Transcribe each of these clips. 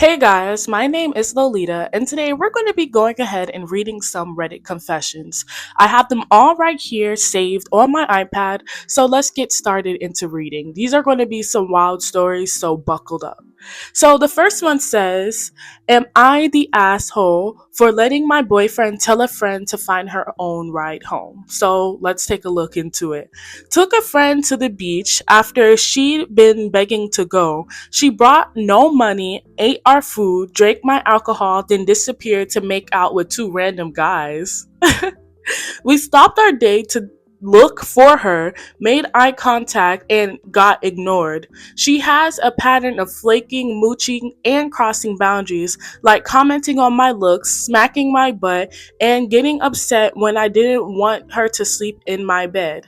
Hey guys, my name is Lolita, and today we're going to be going ahead and reading some Reddit confessions. I have them all right here saved on my iPad, so let's get started into reading. These are going to be some wild stories, so buckled up. So the first one says, am I the asshole for letting my boyfriend tell a friend to find her own ride home? So let's take a look into it. Took a friend to the beach after she'd been begging to go. She brought no money, ate our food, drank my alcohol, then disappeared to make out with two random guys. We stopped our date to look for her, made eye contact, and got ignored. She has a pattern of flaking, mooching, and crossing boundaries, like commenting on my looks, smacking my butt, and getting upset when I didn't want her to sleep in my bed.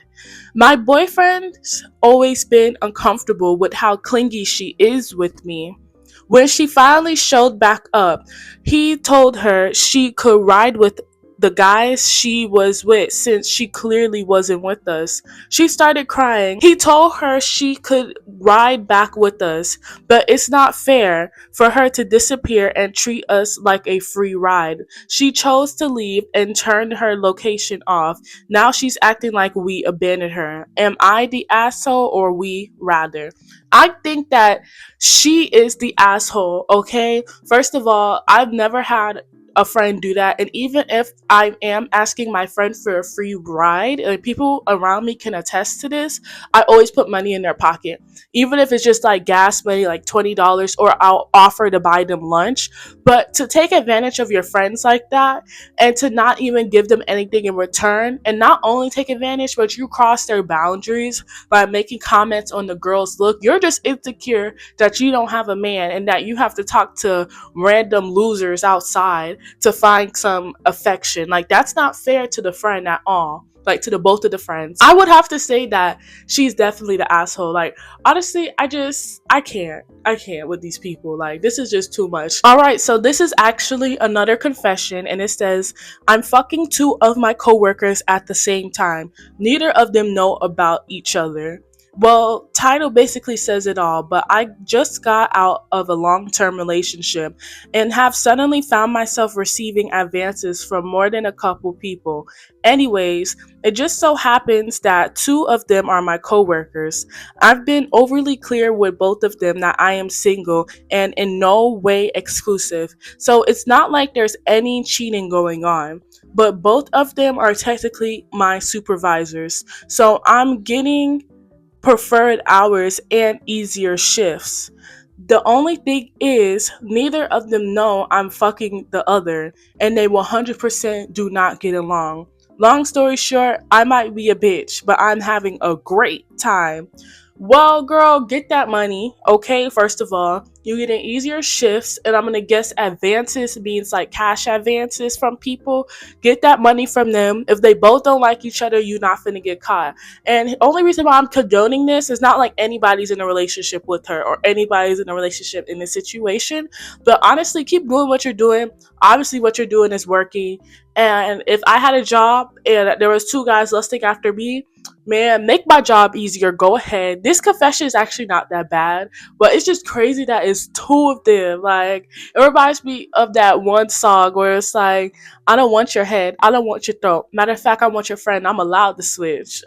My boyfriend's always been uncomfortable with how clingy she is with me. When she finally showed back up, he told her she could ride with the guys she was with since she clearly wasn't with us. She started crying. He told her she could ride back with us, but it's not fair for her to disappear and treat us like a free ride. She chose to leave and turned her location off. Now she's acting like we abandoned her. Am I the asshole or we rather? I think that she is the asshole, okay? First of all, I've never had a friend do that. And even if I am asking my friend for a free ride, and people around me can attest to this, I always put money in their pocket. Even if it's just like gas money, like $20, or I'll offer to buy them lunch. But to take advantage of your friends like that and to not even give them anything in return, and not only take advantage, but you cross their boundaries by making comments on the girl's look, you're just insecure that you don't have a man and that you have to talk to random losers outside to find some affection. Like, that's not fair to the friend at all. Like, to the both of the friends. I would have to say that she's definitely the asshole. Like, honestly, I can't with these people. Like, this is just too much. Alright, so this is actually another confession, and it says, I'm fucking two of my coworkers at the same time. Neither of them know about each other. Well, title basically says it all, but I just got out of a long-term relationship and have suddenly found myself receiving advances from more than a couple people. Anyways, it just so happens that two of them are my coworkers. I've been overly clear with both of them that I am single and in no way exclusive. So it's not like there's any cheating going on. But both of them are technically my supervisors. So I'm getting preferred hours and easier shifts. The only thing is, neither of them know I'm fucking the other, and they 100% do not get along. Long story short, I might be a bitch, but I'm having a great time. Well, girl, get that money, okay? First of all, you getting easier shifts, and I'm gonna guess advances means like cash advances from people. Get that money from them. If they both don't like each other, you're not finna get caught. And the only reason why I'm condoning this is not like anybody's in a relationship with her or anybody's in a relationship in this situation. But honestly, keep doing what you're doing. Obviously, what you're doing is working. And if I had a job and there was two guys lusting after me, man, make my job easier. Go ahead. This confession is actually not that bad, but it's just crazy that it's two of them. Like, it reminds me of that one song where it's like, I don't want your head, I don't want your throat. Matter of fact, I want your friend. I'm allowed to switch.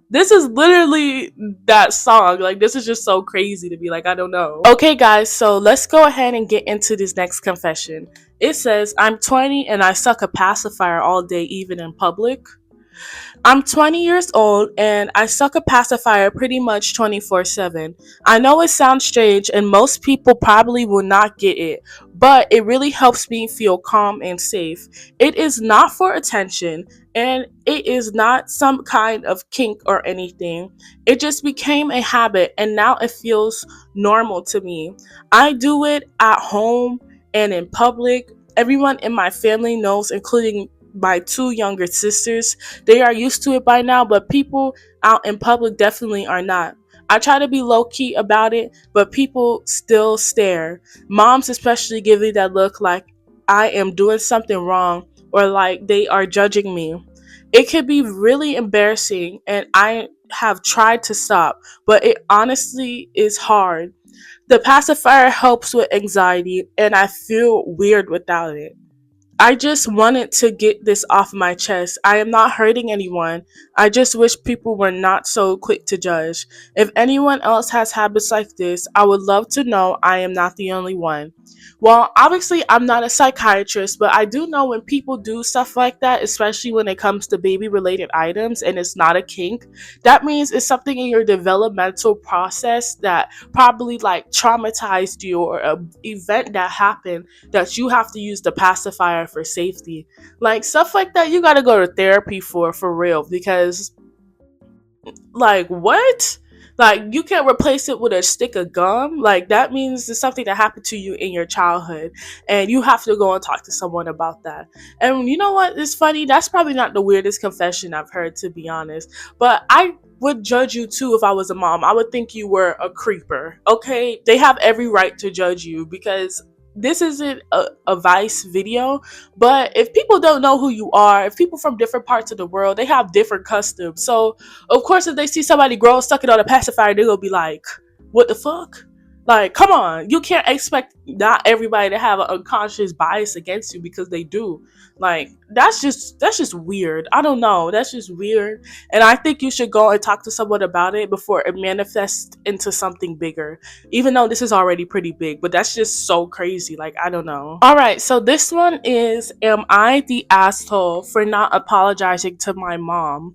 This is literally that song. Like, this is just so crazy to be like, I don't know. Okay, guys, so let's go ahead and get into this next confession. It says, I'm 20 and I suck a pacifier all day, even in public. I'm 20 years old and I suck a pacifier pretty much 24/7. I know it sounds strange and most people probably will not get it, but it really helps me feel calm and safe. It is not for attention and it is not some kind of kink or anything. It just became a habit and now it feels normal to me. I do it at home and in public. Everyone in my family knows, including my two younger sisters. They are used to it by now, but people out in public definitely are not. I try to be low key about it, but people still stare. Moms, especially, give me that look like I am doing something wrong or like they are judging me. It can be really embarrassing, and I have tried to stop, but it honestly is hard. The pacifier helps with anxiety, and I feel weird without it. I just wanted to get this off my chest. I am not hurting anyone. I just wish people were not so quick to judge. If anyone else has habits like this, I would love to know I am not the only one. Well, obviously, I'm not a psychiatrist, but I do know when people do stuff like that, especially when it comes to baby related items and it's not a kink, that means it's something in your developmental process that probably like traumatized you, or an event that happened that you have to use the pacifier for safety. Like stuff like that, you gotta go to therapy for real, because like what? Like you can't replace it with a stick of gum. Like that means it's something that happened to you in your childhood, and you have to go and talk to someone about that. And you know what is funny? That's probably not the weirdest confession I've heard, to be honest. But I would judge you too if I was a mom. I would think you were a creeper. Okay, they have every right to judge you because this isn't a Vice video, but if people don't know who you are, if people from different parts of the world, they have different customs. So of course, if they see somebody grow sucking on a pacifier, they're gonna be like, "What the fuck?" Like, come on, you can't expect not everybody to have an unconscious bias against you because they do. Like, that's just weird. I don't know. That's just weird, and I think you should go and talk to someone about it before it manifests into something bigger. Even though this is already pretty big, but that's just so crazy. Like, I don't know. All right, so this one is: Am I the asshole for not apologizing to my mom?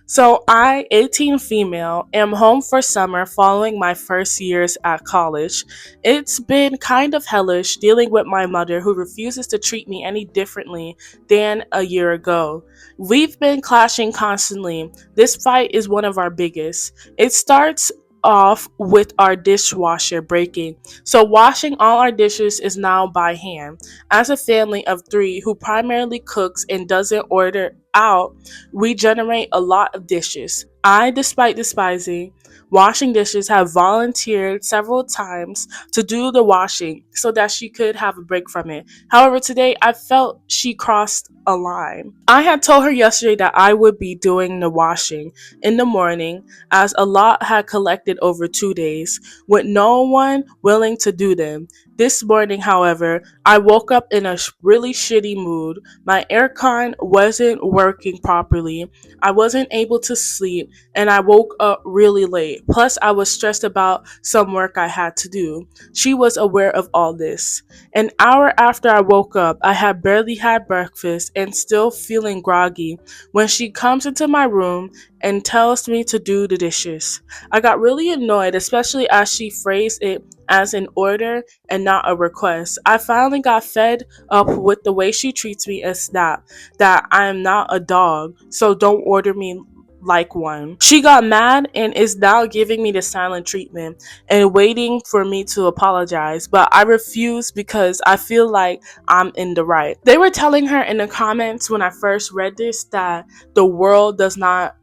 So I, 18 female, am home for summer following my first years at college. It's been kind of hellish dealing with my mother who refuses to treat me any differently than a year ago. We've been clashing constantly. This fight is one of our biggest. It starts off with our dishwasher breaking. So washing all our dishes is now by hand. As a family of 3 who primarily cooks and doesn't order out, we generate a lot of dishes. I, despite despising washing dishes, have volunteered several times to do the washing so that she could have a break from it. However, today I felt she crossed a line. I had told her yesterday that I would be doing the washing in the morning, as a lot had collected over 2 days, with no one willing to do them. This morning, however, I woke up in a really shitty mood. My aircon wasn't working properly. I wasn't able to sleep, and I woke up really late. Plus, I was stressed about some work I had to do. She was aware of all this. An hour after I woke up, I had barely had breakfast and still feeling groggy when she comes into my room and tells me to do the dishes. I got really annoyed, especially as she phrased it as an order and not a request. I finally got fed up with the way she treats me and snapped that I am not a dog, so don't order me like one. She got mad and is now giving me the silent treatment and waiting for me to apologize, but I refuse because I feel like I'm in the right. They were telling her in the comments when I first read this that the world does not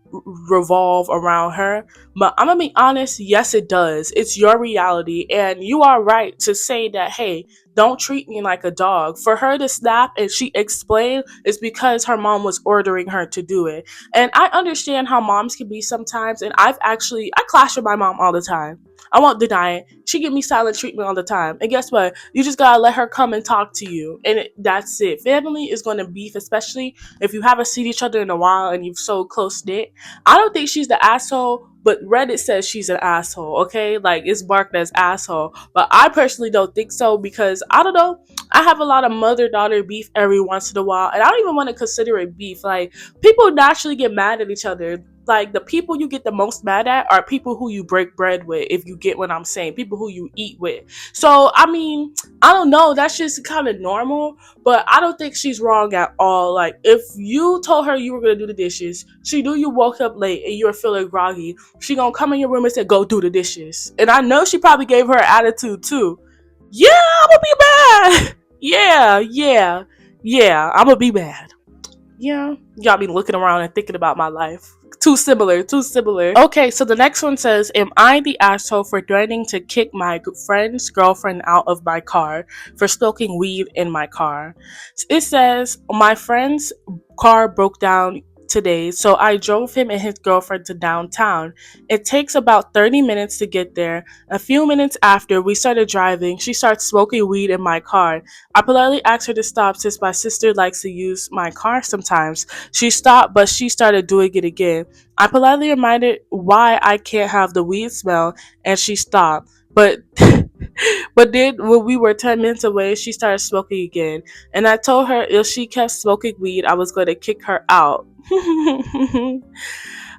revolve around her, but I'm gonna be honest, yes it does. It's your reality, and you are right to say that, hey, don't treat me like a dog. For her to snap and she explained it's because her mom was ordering her to do it. And I understand how moms can be sometimes, and I clash with my mom all the time. I won't deny it. She give me silent treatment all the time. And guess what? You just gotta let her come and talk to you. And that's it. Family is gonna beef, especially if you haven't seen each other in a while and you've so close knit. I don't think she's the asshole, but Reddit says she's an asshole, okay? Like, it's marked as asshole. But I personally don't think so because, I don't know, I have a lot of mother-daughter beef every once in a while, and I don't even want to consider it beef. Like, people naturally get mad at each other. Like, the people you get the most mad at are people who you break bread with, if you get what I'm saying. People who you eat with. So, I mean, I don't know. That's just kind of normal. But I don't think she's wrong at all. Like, if you told her you were going to do the dishes, she knew you woke up late and you were feeling groggy, she going to come in your room and say, go do the dishes. And I know she probably gave her an attitude too. Yeah, I'm going to be mad. Yeah, I'm going to be mad. Yeah, you got me looking around and thinking about my life. Too similar, too similar. Okay, so the next one says, Am I the asshole for threatening to kick my friend's girlfriend out of my car for smoking weed in my car? It says, My friend's car broke down today, so I drove him and his girlfriend to downtown. It takes about 30 minutes to get there. A few minutes after we started driving, she started smoking weed in my car. I politely asked her to stop since my sister likes to use my car sometimes. She stopped, but she started doing it again. I politely reminded why I can't have the weed smell, and she stopped. But but then when we were 10 minutes away, she started smoking again. And I told her if she kept smoking weed, I was going to kick her out.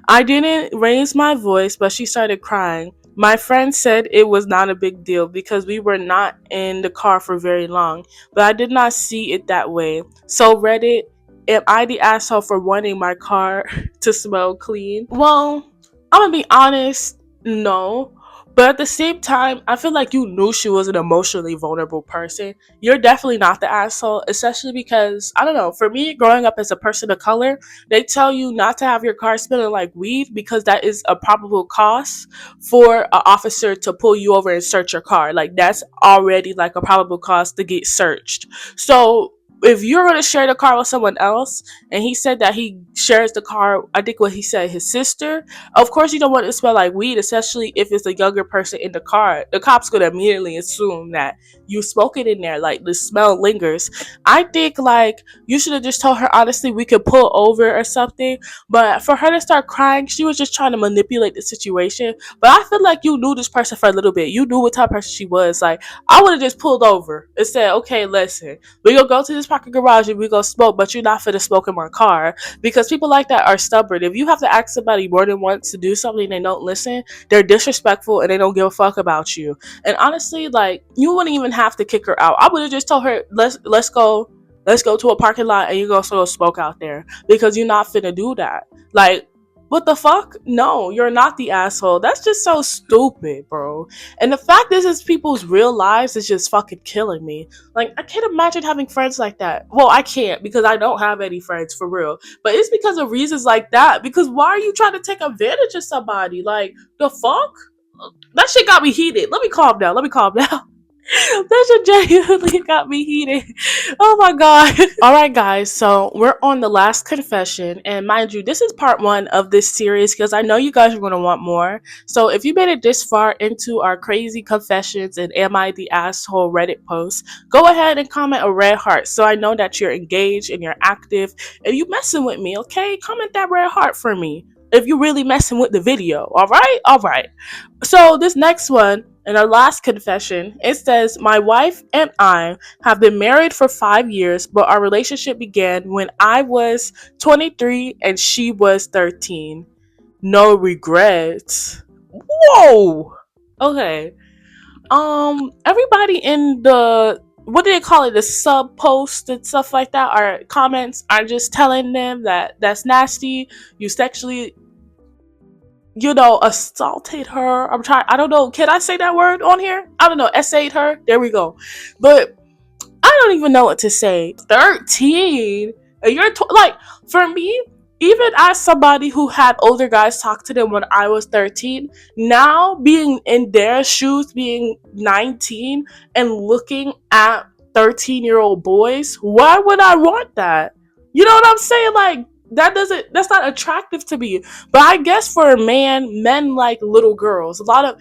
I didn't raise my voice, but she started crying. My friend said it was not a big deal because we were not in the car for very long, but I did not see it that way. So, Reddit, am I the asshole for wanting my car to smell clean? Well, I'm gonna be honest, no. But at the same time, I feel like you knew she was an emotionally vulnerable person. You're definitely not the asshole, especially because, I don't know, for me, growing up as a person of color, they tell you not to have your car smelling like weed because that is a probable cause for an officer to pull you over and search your car. Like, that's already like a probable cause to get searched. So, if you're going to share the car with someone else, and he said that he shares the car, I think what he said, his sister, of course you don't want it to smell like weed, especially if it's a younger person in the car. The cops could immediately assume that you smoke it in there, like the smell lingers. I think like you should have just told her honestly we could pull over or something. But for her to start crying, she was just trying to manipulate the situation. But I feel like you knew this person for a little bit. You knew what type of person she was. Like, I would have just pulled over and said, okay, listen, we gonna go to this parking garage and we gonna smoke, but you're not finna smoke in my car, because people like that are stubborn. If you have to ask somebody more than once to do something and they don't listen, they're disrespectful and they don't give a fuck about you. And honestly, like, you wouldn't even have to kick her out. I would have just told her, let's go to a parking lot and you go smoke out there, because you're not finna do that. Like, what the fuck? No, you're not the asshole. That's just so stupid, bro. And the fact this is people's real lives is just fucking killing me. Like, I can't imagine having friends like that. Well, I can't because I don't have any friends for real. But it's because of reasons like that. Because why are you trying to take advantage of somebody? Like, the fuck? That shit got me heated. Let me calm down. That shit genuinely got me heated. Oh my god. Alright, guys, so we're on the last confession. And mind you, this is part one of this series because I know you guys are going to want more. So if you made it this far into our crazy confessions and Am I the Asshole Reddit post, go ahead and comment a red heart so I know that you're engaged and you're active and you messing with me, okay? Comment that red heart for me if you're really messing with the video, alright? Alright. So this next one, in our last confession, it says, my wife and I have been married for 5 years, but our relationship began when I was 23 and she was 13. No regrets. Whoa. Okay. Everybody in the, what do they call it, the sub post and stuff like that, or comments, are just telling them that that's nasty. You sexually, assaulted her. I don't know. Can I say that word on here? I don't know. Essayed her. There we go. But I don't even know what to say. 13? And you're like, for me, even as somebody who had older guys talk to them when I was 13, now being in their shoes, being 19, and looking at 13-year-old boys, why would I want that? You know what I'm saying? Like, that's not attractive to me. But I guess for a man, men like little girls. A lot of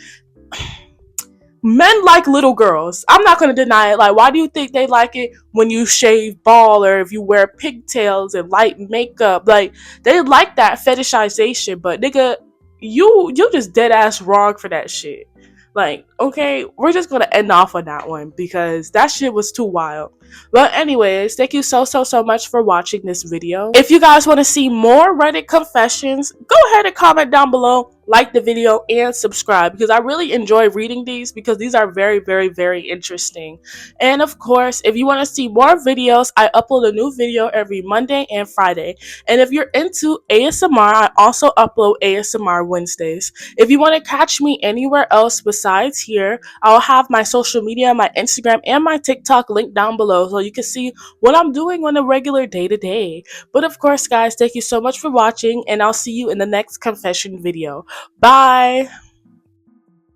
men like little girls. I'm not gonna deny it. Like, why do you think they like it when you shave bald or if you wear pigtails and light makeup? Like, they like that fetishization. But nigga, you just dead ass wrong for that shit. Like, okay, we're just gonna end off on that one because that shit was too wild. But anyways, thank you so much for watching this video. If you guys want to see more Reddit confessions, go ahead and comment down below, like the video, and subscribe, because I really enjoy reading these because these are very interesting. And of course, if you want to see more videos, I upload a new video every Monday and Friday. And if you're into ASMR, I also upload ASMR Wednesdays. If you want to catch me anywhere else besides here, I'll have my social media, my Instagram, and my TikTok linked down below so you can see what I'm doing on a regular day-to-day. But of course, guys, thank you so much for watching, and I'll see you in the next confession video. Bye!